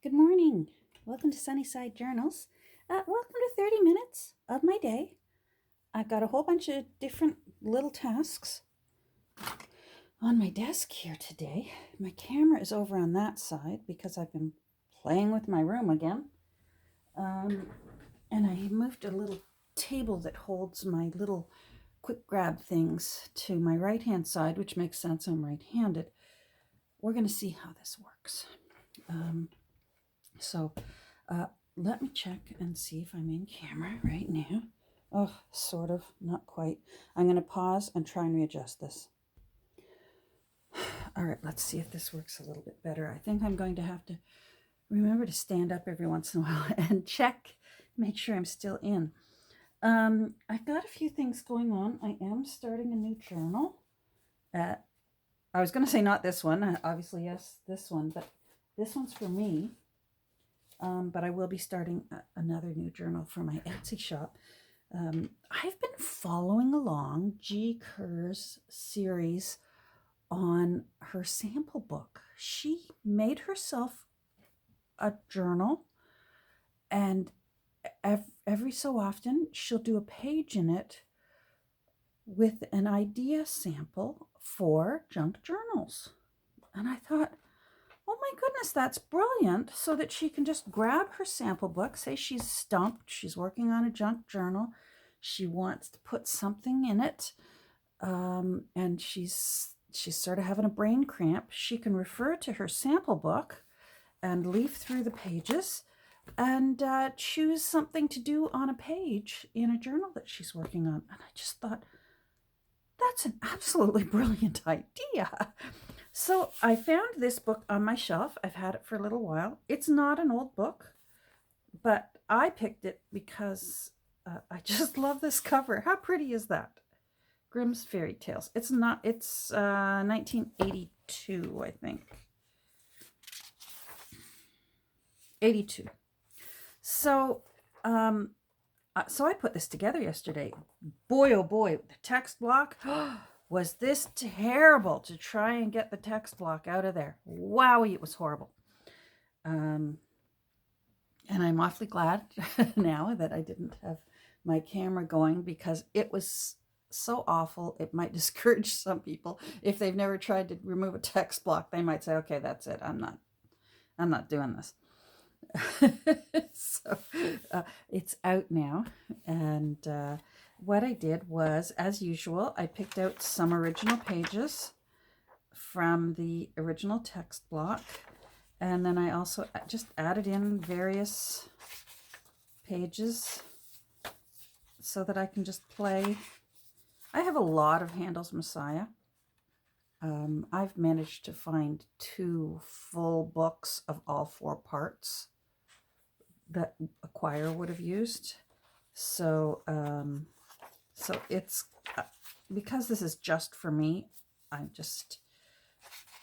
Good morning. Welcome to Sunnyside Journals. Welcome to 30 minutes of my day. I've got a whole bunch of different little tasks on my desk here today. My camera is over on that side because I've been playing with my room again. And I moved a little table that holds my little quick grab things to my right hand side, which makes sense. I'm right handed. We're going to see how this works. So let me check and see if I'm in camera right now. Oh, sort of, not quite. I'm going to pause and try and readjust this. All right, let's see if this works a little bit better. I think I'm going to have to remember to stand up every once in a while and check, make sure I'm still in. I've got a few things going on. I am starting a new journal. I was going to say not this one, obviously, yes, this one, but this one's for me. But I will be starting another new journal for my Etsy shop. I've been following along G. Kerr's series on her sample book. She made herself a journal, and every so often she'll do a page in it with an idea sample for junk journals. And I thought, oh my goodness, that's brilliant. So that she can just grab her sample book, say she's stumped, she's working on a junk journal, she wants to put something in it, and she's sort of having a brain cramp. She can refer to her sample book and leaf through the pages and choose something to do on a page in a journal that she's working on. And I just thought, that's an absolutely brilliant idea. So I found this book on my shelf. I've had it for a little while. It's not an old book, but I picked it because I just love this cover. How pretty is that? Grimm's Fairy Tales. It's 1982, I think. 82. So I put this together yesterday. Boy, oh boy, the text block. Was this terrible to try and get the text block out of there. Wowie, it was horrible. And I'm awfully glad now that I didn't have my camera going, because it was so awful. It might discourage some people. If they've never tried to remove a text block, they might say, okay, that's it. I'm not doing this. So it's out now. And what I did was, as usual, I picked out some original pages from the original text block. And then I also just added in various pages so that I can just play. I have a lot of Handel's Messiah. I've managed to find 2 full books of all 4 parts that a choir would have used. So it's because this is just for me, I just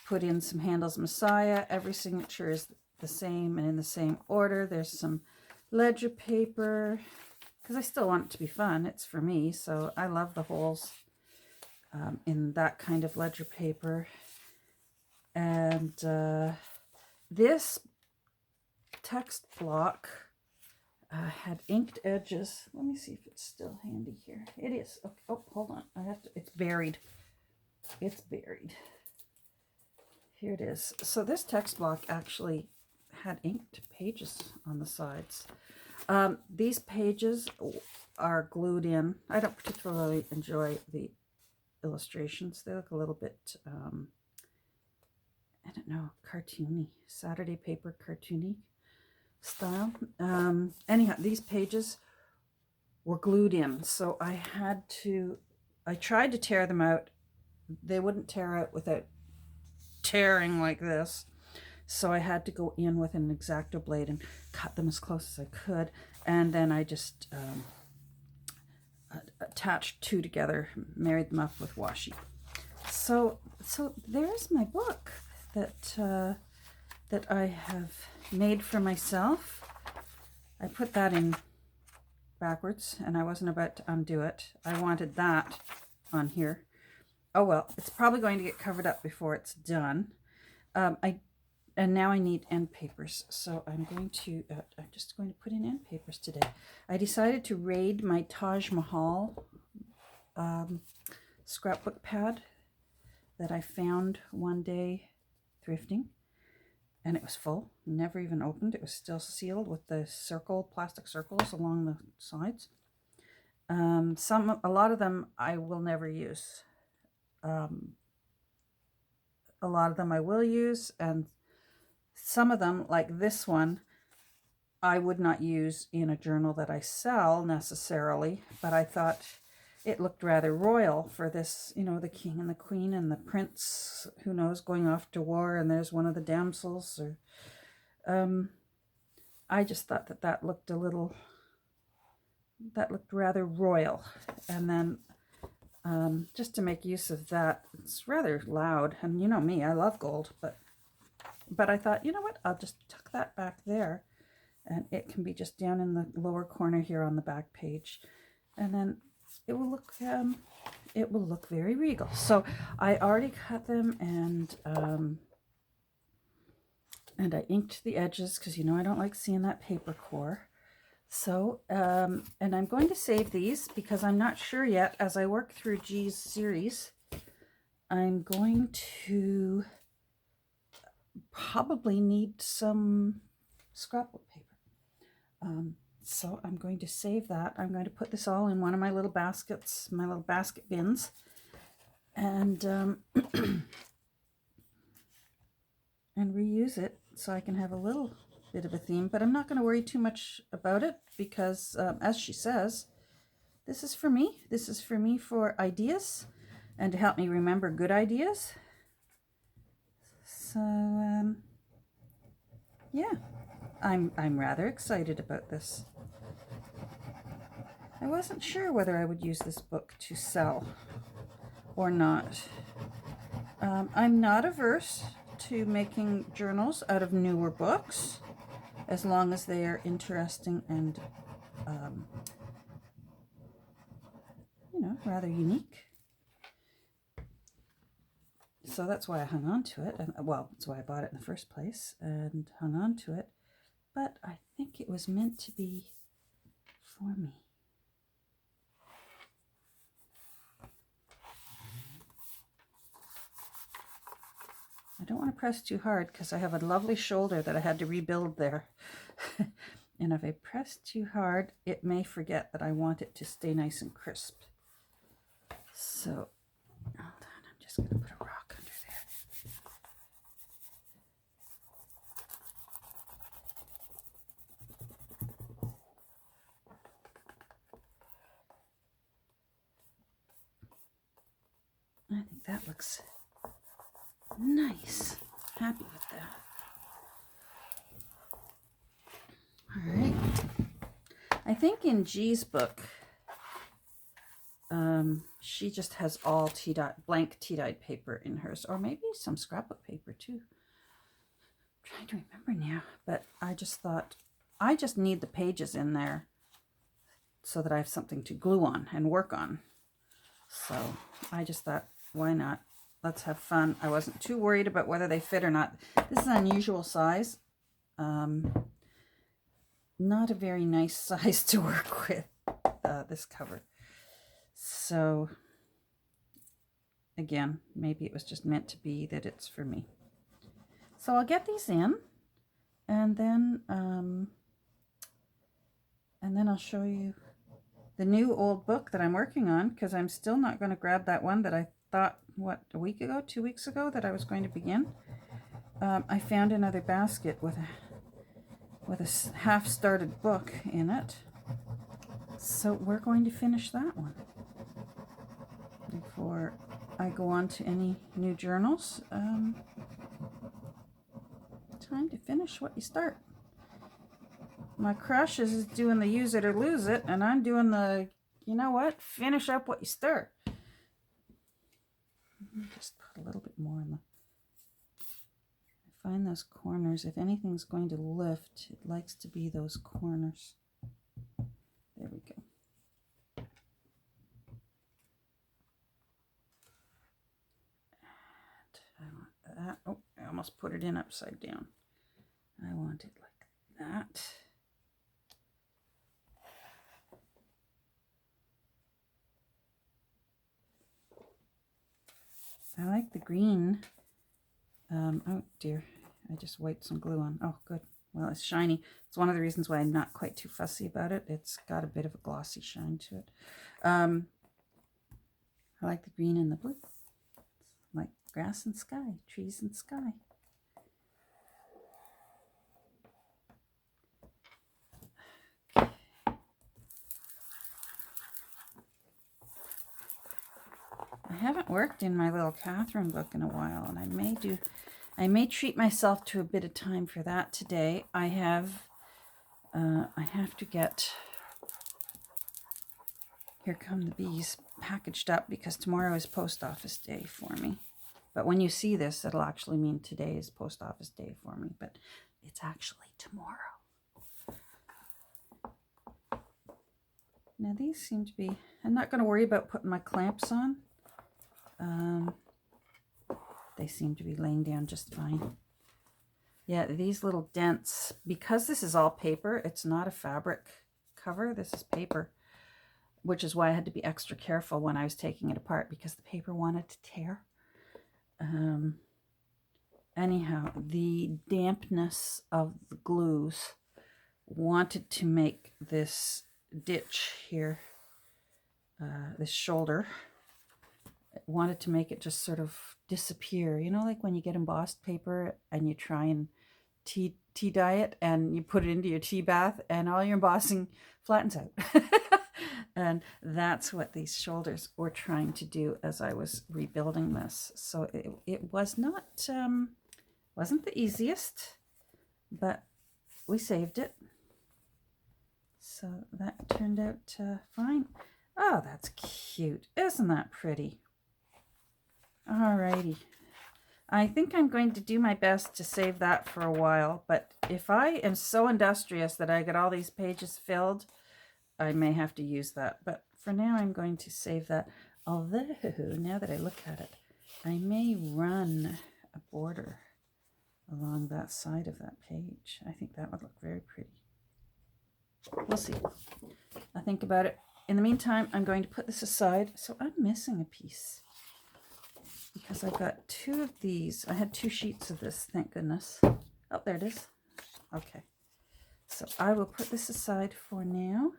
put in some Handel's Messiah. Every signature is the same and in the same order. There's some ledger paper because I still want it to be fun. It's for me, so I love the holes in that kind of ledger paper. And this text block had inked edges. Let me see if it's still handy here. It is. Okay. Oh, hold on. It's buried. It's buried. Here it is. So this text block actually had inked pages on the sides. These pages are glued in. I don't particularly enjoy the illustrations. They look a little bit, I don't know, cartoony, Saturday paper cartoony style. Anyhow, these pages were glued in, so I tried to tear them out. They wouldn't tear out without tearing like this, so I had to go in with an X-Acto blade and cut them as close as I could, and then I just attached 2 together, married them up with washi. So there's my book that I have made for myself. I put that in backwards, and I wasn't about to undo it. I wanted that on here. Oh well, it's probably going to get covered up before it's done. I and now I need end papers. So I'm just going to put in end papers today. I decided to raid my Taj Mahal scrapbook pad that I found one day thrifting, and it was full, never even opened. It was still sealed with the plastic circles along the sides. A lot of them I will never use. A lot of them I will use, and some of them, like this one, I would not use in a journal that I sell necessarily, but I thought it looked rather royal for this, the king and the queen and the prince, who knows, going off to war, and there's one of the damsels. I just thought that looked rather royal. And then just to make use of that, it's rather loud, and you know me, I love gold, but I thought, you know what, I'll just tuck that back there, and it can be just down in the lower corner here on the back page, and then it will look very regal. So I already cut them, and I inked the edges because I don't like seeing that paper core. So and I'm going to save these because I'm not sure yet. As I work through G's series, I'm going to probably need some scrapbook paper. So I'm going to save that. I'm going to put this all in one of my little baskets, my little basket bins, and and reuse it so I can have a little bit of a theme. But I'm not going to worry too much about it because, as she says, this is for me. This is for me for ideas and to help me remember good ideas. So yeah, I'm rather excited about this. I wasn't sure whether I would use this book to sell or not. I'm not averse to making journals out of newer books, as long as they are interesting and, rather unique. So that's why I hung on to it. And, well, that's why I bought it in the first place and hung on to it. But I think it was meant to be for me. I don't want to press too hard because I have a lovely shoulder that I had to rebuild there. And if I press too hard, it may forget that I want it to stay nice and crisp. So, hold on, I'm just going to put a rock under there. I think that looks nice. Happy with that. All right. I think in G's book, she just has all blank tea-dyed paper in hers, or maybe some scrapbook paper too. I'm trying to remember now, but I just thought I just need the pages in there so that I have something to glue on and work on. So I just thought, why not? Let's have fun. I wasn't too worried about whether they fit or not. This is an unusual size. Not a very nice size to work with, this cover. So, again, maybe it was just meant to be that it's for me. So I'll get these in, and then I'll show you the new old book that I'm working on, because I'm still not going to grab that one that I thought, a week ago, 2 weeks ago, that I was going to begin. I found another basket with a half-started book in it. So we're going to finish that one before I go on to any new journals. Time to finish what you start. My crush is doing the use it or lose it, and I'm doing the, finish up what you start. Just put a little bit more in find those corners. If anything's going to lift, it likes to be those corners. There we go. And I want that. Oh, almost put it in upside down. I want it like that. I like the green. Oh dear, I just wiped some glue on. Oh, good. Well, it's shiny. It's one of the reasons why I'm not quite too fussy about it. It's got a bit of a glossy shine to it. I like the green and the blue. It's like grass and sky, trees and sky. I haven't worked in my little Catherine book in a while, and I may treat myself to a bit of time for that today. I have to get Here Come the Bees packaged up because tomorrow is post office day for me. But when you see this, it'll actually mean today is post office day for me, but it's actually tomorrow. Now these seem to be, I'm not going to worry about putting my clamps on. They seem to be laying down just fine. Yeah, these little dents, because this is all paper, it's not a fabric cover, this is paper, which is why I had to be extra careful when I was taking it apart because the paper wanted to tear. Anyhow, the dampness of the glues wanted to make this ditch here, this shoulder, wanted to make it just sort of disappear. You know, like when you get embossed paper and you try and tea dye it and you put it into your tea bath and all your embossing flattens out. And that's what these shoulders were trying to do as I was rebuilding this. So it was not, wasn't the easiest, but we saved it. So that turned out fine. Oh, that's cute. Isn't that pretty? Alrighty. I think I'm going to do my best to save that for a while, but if I am so industrious that I get all these pages filled, I may have to use that. But for now, I'm going to save that. Although, now that I look at it, I may run a border along that side of that page. I think that would look very pretty. We'll see. I'll think about it. In the meantime, I'm going to put this aside. So I'm missing a piece because I got two of these. I had 2 sheets of this, thank goodness. Oh, there it is. Okay. So I will put this aside for now.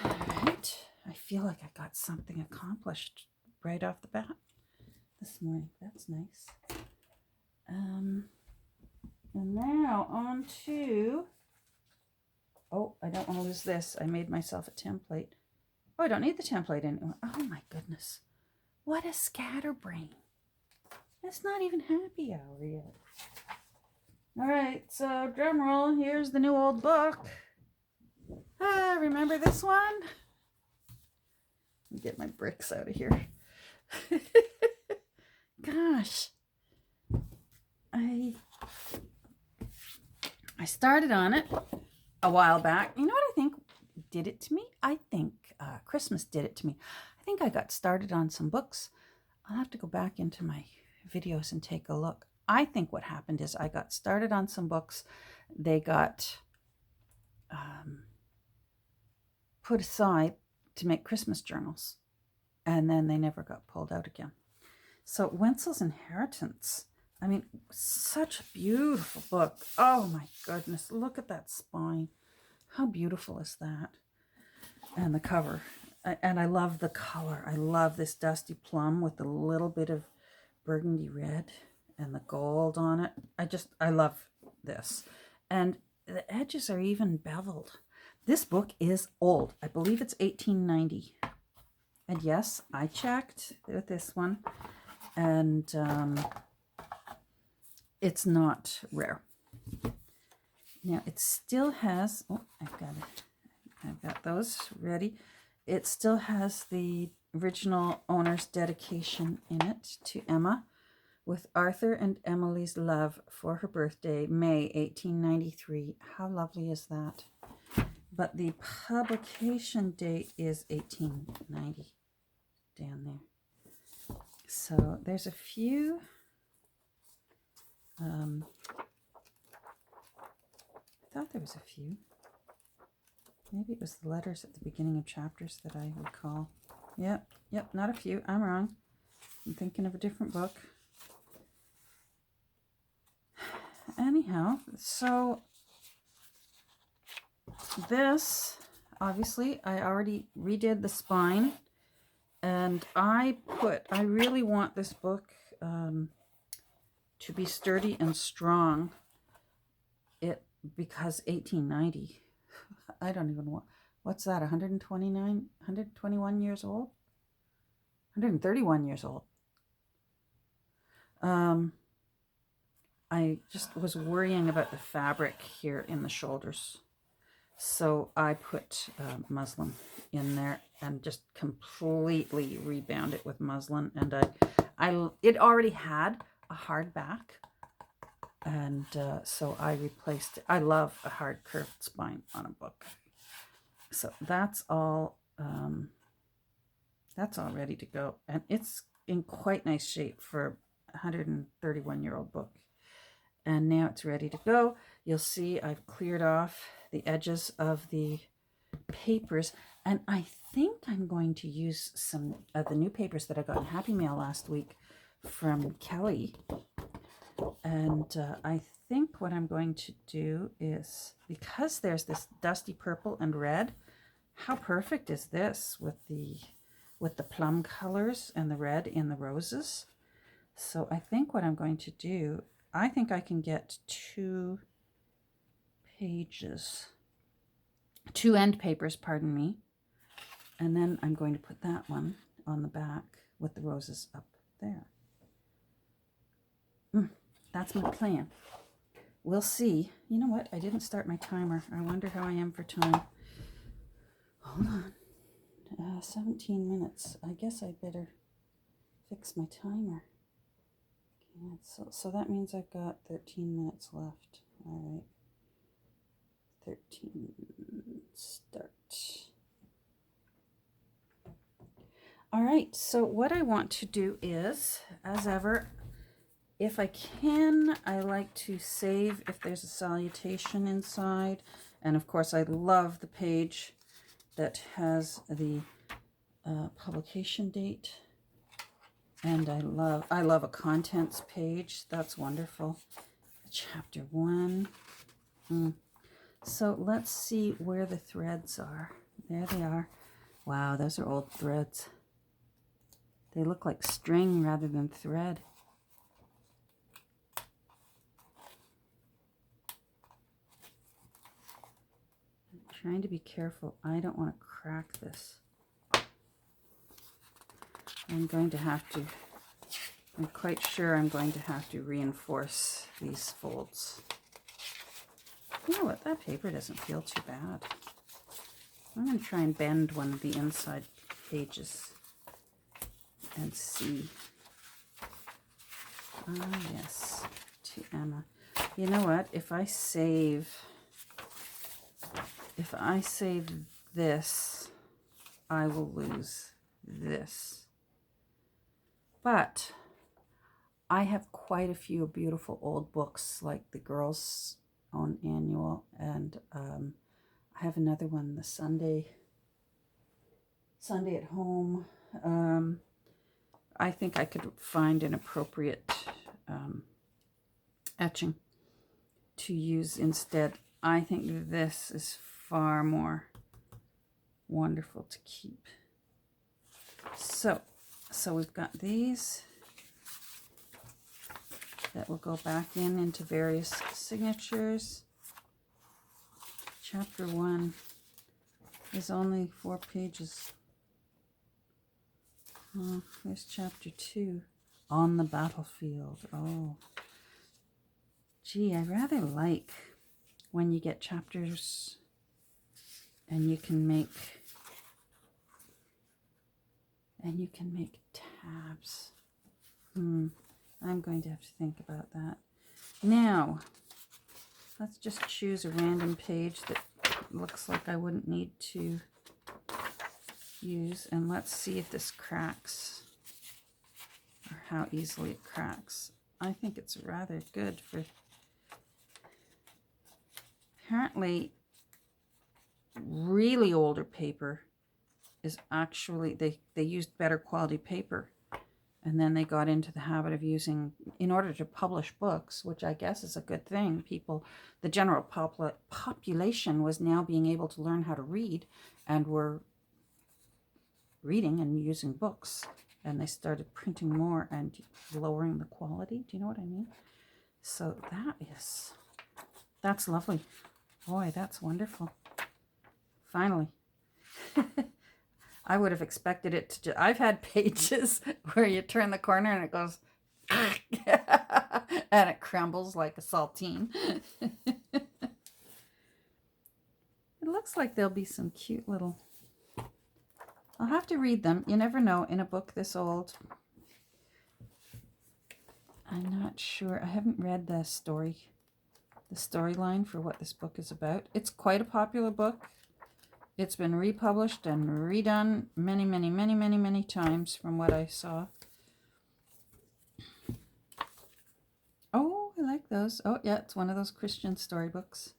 All right. I feel like I got something accomplished right off the bat this morning. That's nice. And now on to... Oh, I don't want to lose this. I made myself a template. Oh, I don't need the template anymore. Oh my goodness. What a scatterbrain. It's not even happy hour yet. All right, so drum roll. Here's the new old book. Remember this one? Let me get my bricks out of here. Gosh. I started on it a while back. You know what I think did it to me? I think Christmas did it to me. I think I got started on some books. I'll have to go back into my videos and take a look. I think what happened is I got started on some books. They got put aside to make Christmas journals, and then they never got pulled out again. So Wenzel's Inheritance, I mean, such a beautiful book. Oh my goodness, look at that spine. How beautiful is that? And the cover. And I love the color. I love this dusty plum with a little bit of burgundy red and the gold on it. I love this. And the edges are even beveled. This book is old. I believe it's 1890. And yes, I checked with this one. And it's not rare. Now it still has, oh, I've got those ready. It still has the original owner's dedication in it to Emma, with Arthur and Emily's love for her birthday, May 1893. How lovely is that? But the publication date is 1890 down there. So there's a few I thought there was a few. Maybe it was the letters at the beginning of chapters that I recall. Yep, not a few. I'm wrong. I'm thinking of a different book. Anyhow, so this, obviously, I already redid the spine. And I really want this book to be sturdy and strong. Because 1890, I don't even know, what's that, 121 years old? 131 years old. I just was worrying about the fabric here in the shoulders. So I put muslin in there and just completely rebound it with muslin. And it already had a hard back. And so I replaced it. I love a hard curved spine on a book. So that's all ready to go. And it's in quite nice shape for a 131-year-old book. And now it's ready to go. You'll see I've cleared off the edges of the papers. And I think I'm going to use some of the new papers that I got in Happy Mail last week from Kelly. And I think what I'm going to do is, because there's this dusty purple and red, how perfect is this with the plum colors and the red in the roses? So I think what I'm going to do, I think I can get 2 end papers, pardon me. And then I'm going to put that one on the back with the roses up there. That's my plan. We'll see. You know what? I didn't start my timer. I wonder how I am for time. Hold on. 17 minutes. I guess I better fix my timer. So that means I've got 13 minutes left. All right. 13. Start. All right. So what I want to do is, as ever, if I can, I like to save if there's a salutation inside. And of course, I love the page that has the publication date. And I love a contents page. That's wonderful. Chapter 1. So let's see where the threads are. There they are. Wow, those are old threads. They look like string rather than thread. Trying to be careful. I don't want to crack this. I'm quite sure I'm going to have to reinforce these folds. You know what? That paper doesn't feel too bad. I'm going to try and bend one of the inside pages and see. Ah, yes. To Emma. You know what? If I save this, I will lose this. But I have quite a few beautiful old books, like the Girls' Own Annual, and I have another one, the Sunday at Home. I think I could find an appropriate etching to use instead. I think this is far more wonderful to keep. So we've got these that will go back into various signatures. Chapter 1 is only 4 pages. Oh, here's chapter 2, On the Battlefield. Oh, gee, I rather like when you get chapters and you can make tabs. I'm going to have to think about that. Now, let's just choose a random page that looks like I wouldn't need to use, and let's see if this cracks or how easily it cracks. I think it's rather good for, apparently really older paper is actually, they used better quality paper. And then they got into the habit of using, in order to publish books, which I guess is a good thing, people, the general population was now being able to learn how to read and were reading and using books. And they started printing more and lowering the quality. Do you know what I mean? So that's lovely. Boy, that's wonderful. Finally. I would have expected it to, I've had pages where you turn the corner and it goes, and it crumbles like a saltine. It looks like there'll be some cute little, I'll have to read them. You never know in a book this old. I'm not sure. I haven't read the storyline for what this book is about. It's quite a popular book. It's been republished and redone many, many, many, many, many times from what I saw. Oh, I like those. Oh, yeah, it's one of those Christian storybooks.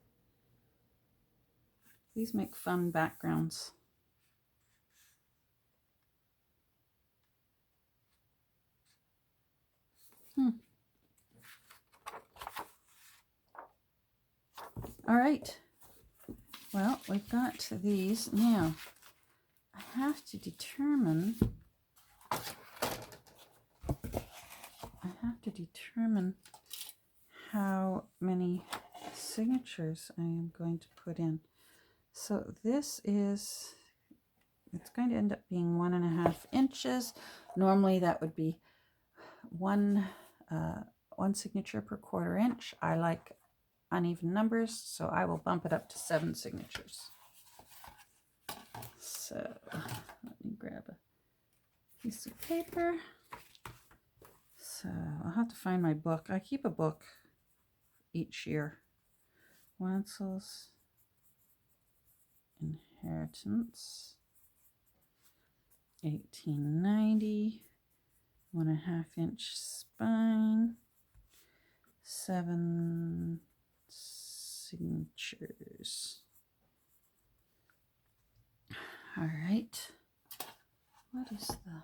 These make fun backgrounds. All right. Well, we've got these. Now, I have to determine how many signatures I am going to put in. So this is, it's going to end up being 1.5 inches. Normally that would be one signature per 1/4 inch. I like uneven numbers, so I will bump it up to 7 signatures. So let me grab a piece of paper. So I'll have to find my book. I keep a book each year. Wenzel's Inheritance, 1890, 1.5 inch spine, 7 signatures. All right. What is the...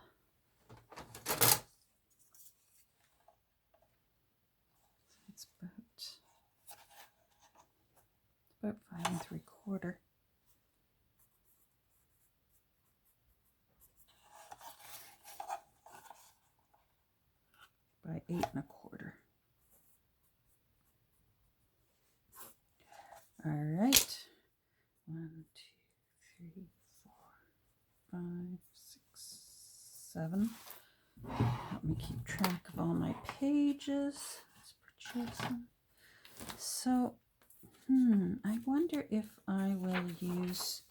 It's about 5 3/4. By 8 1/4. All right. 1, 2, 3, 4, 5, 6, 7. Help me keep track of all my pages. So, I wonder if I will use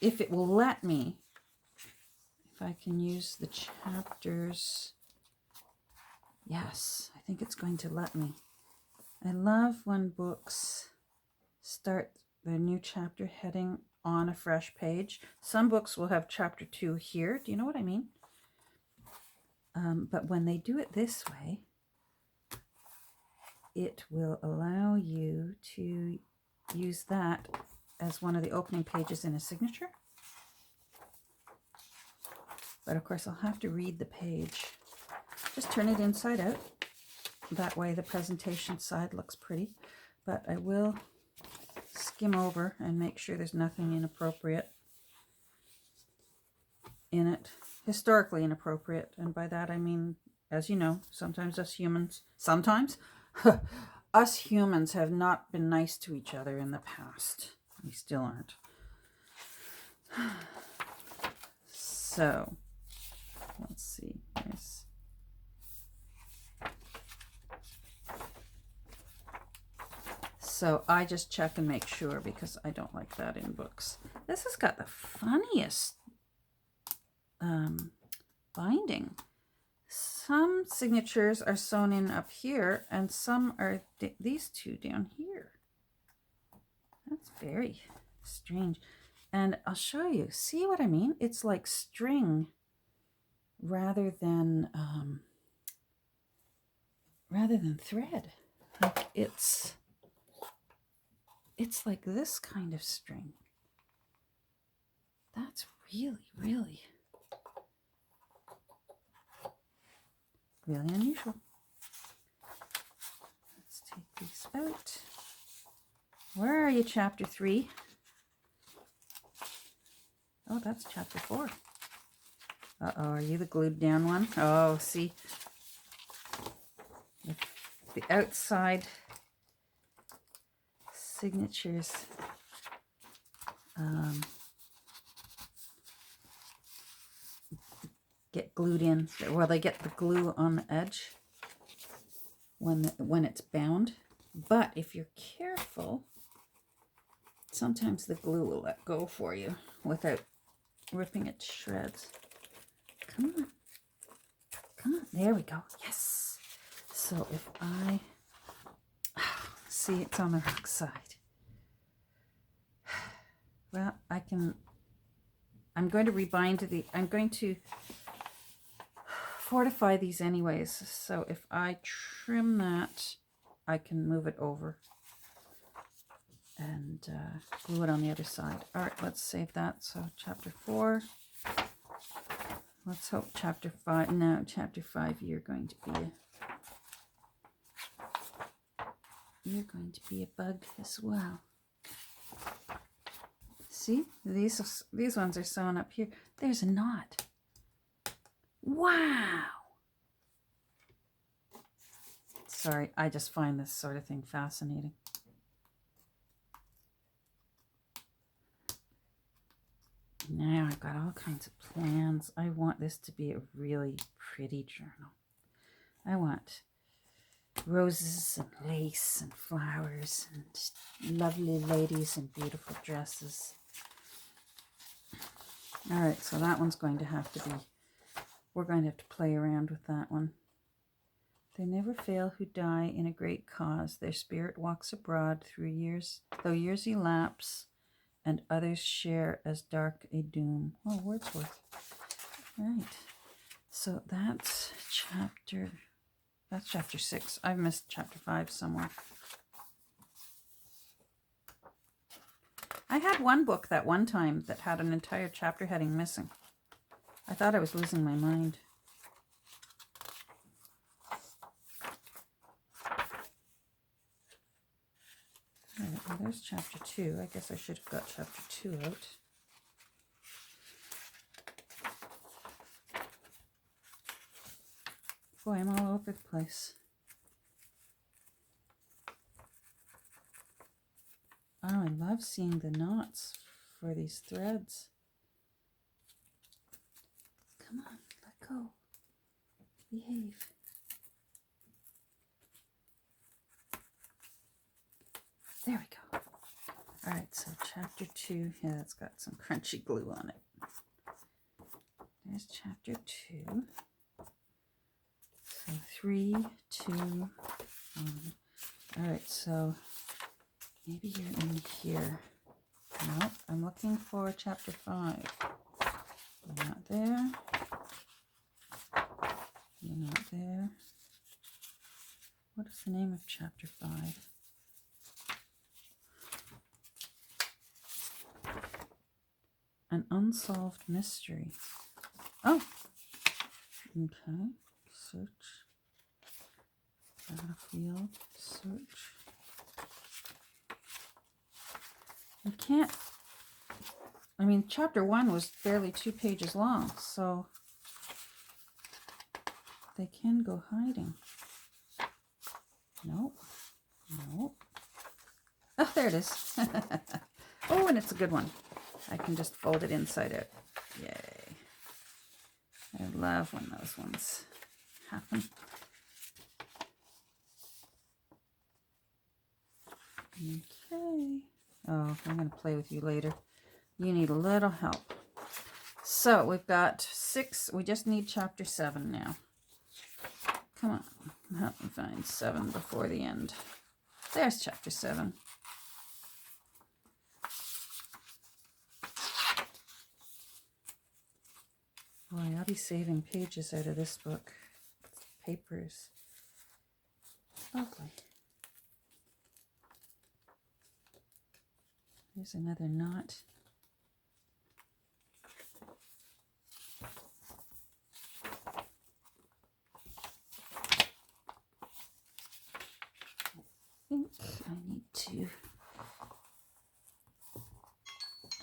if it will let me, if I can use the chapters. Yes, I think it's going to let me. I love when books start the new chapter heading on a fresh page. Some books will have chapter 2 here. Do you know what I mean? But when they do it this way, it will allow you to use that as one of the opening pages in a signature. But of course, I'll have to read the page. Just turn it inside out. That way the presentation side looks pretty. But I will skim over and make sure there's nothing inappropriate in it. Historically inappropriate. And by that I mean, as you know, sometimes us humans have not been nice to each other in the past. We still aren't. So, let's see. So I just check and make sure because I don't like that in books. This has got the funniest binding. Some signatures are sewn in up here and some are these two down here. That's very strange. And I'll show you. See what I mean? It's like string rather than thread. Like it's like this kind of string. That's really unusual. Let's take these out. Where are you, chapter 3? Oh, that's chapter 4. Uh-oh, are you the glued down one? Oh, see, the outside signatures get glued in. Well, they get the glue on the edge when it's bound. But if you're careful, sometimes the glue will let go for you without ripping it to shreds. Come on. Come on. There we go. Yes. So if I... see, it's on the wrong side. Well, I'm going to rebind I'm going to fortify these anyways. So if I trim that, I can move it over and glue it on the other side. All right, let's save that. So chapter 4. Let's hope chapter 5. No, chapter 5. You're going to be a bug as well. See, these ones are sewn up here. There's a knot. Wow. Sorry, I just find this sort of thing fascinating. Now I've got all kinds of plans. I want this to be a really pretty journal. I want roses and lace and flowers and lovely ladies in beautiful dresses. All right, so that one's going to have to be, we're going to have to play around with that one. They never fail who die in a great cause. Their spirit walks abroad through years, though years elapse, and others share as dark a doom. Oh, Wordsworth. Right. So that's chapter 6. I've missed chapter 5 somewhere. I had one book that one time that had an entire chapter heading missing. I thought I was losing my mind. All right, well, there's chapter 2. I guess I should have got chapter 2 out. Boy, I'm all over the place. Oh, I love seeing the knots for these threads. Come on, let go. Behave. There we go. All right, so chapter 2. Yeah, it's got some crunchy glue on it. There's chapter 2. So 3, 2, 1. All right, so maybe you're in here. Nope, I'm looking for chapter 5. You're not there. You're not there. What is the name of chapter 5? An unsolved mystery. Oh, okay. Search. Battlefield. Search. You can't. I mean, chapter 1 was barely 2 pages long, so they can go hiding. Nope. Nope. Oh, there it is. Oh, and it's a good one. I can just fold it inside out. Yay. I love when those ones happen. Okay. Oh, I'm going to play with you later. You need a little help. So we've got 6. We just need chapter 7 now. Come on. Help me find 7 before the end. There's chapter 7. Boy, I'll be saving pages out of this book. Papers. Lovely. Here's another knot. I think I need to...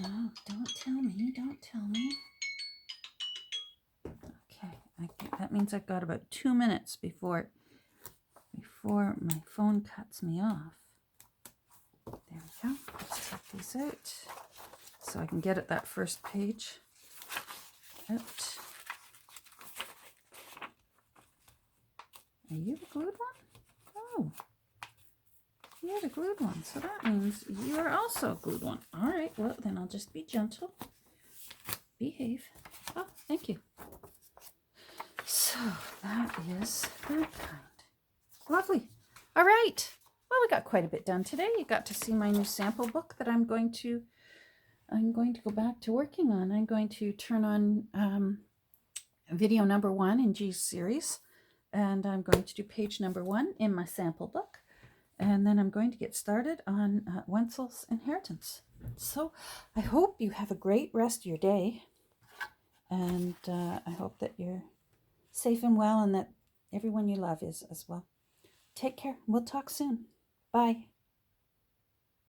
Oh, don't tell me, don't tell me. Okay, that means I've got about 2 minutes before my phone cuts me off. There we go. Let's take these out so I can get at that first page. Out. Are you the glued one? Oh, you're the glued one. So that means you are also a glued one. All right, well, then I'll just be gentle. Behave. Oh, thank you. So that is that kind. Lovely. All right. Well, we got quite a bit done today. You got to see my new sample book that I'm going to go back to working on. I'm going to turn on video number 1 in G's series, and I'm going to do page number 1 in my sample book, and then I'm going to get started on Wenzel's Inheritance. So I hope you have a great rest of your day, and I hope that you're safe and well, and that everyone you love is as well. Take care. We'll talk soon. Bye.